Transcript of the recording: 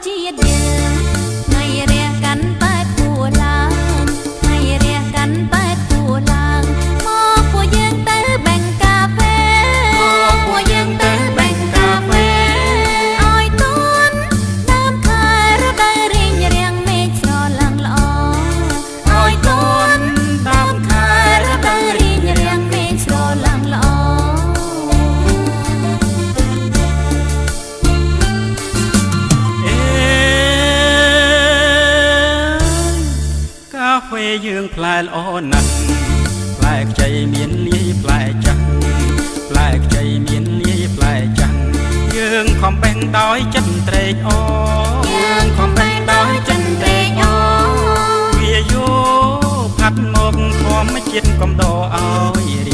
ជាតិយើងថ្ងៃរះកាន់តែធូរឡើងថ្ងៃរះកាន់តែធូរឡើងមកពួកយើងទៅបាញ់កាហ្វេមកពួកយើងទៅបាញ់កាហ្វេឲ្យតន់ដើមខែរដូវរៀងរាំងមេឃស្រឡើងល្អឲ្យតន់ដើមខែរដូវរៀងរាំងមេឃស្រឡើងល្អកាហ្វេយើងផ្លែល្អណាស់ផ្លែខ្ចីមានលាយផ្លែចាស់ផ្លែខ្ចីមានលាយផ្លែចាស់យើងខំបែងដោយចិត្តត្រេកអរយើងខំបែងដោយចិត្តត្រេកអរវាយោផាត់មកធម្មជាតិកំដរឲ្យ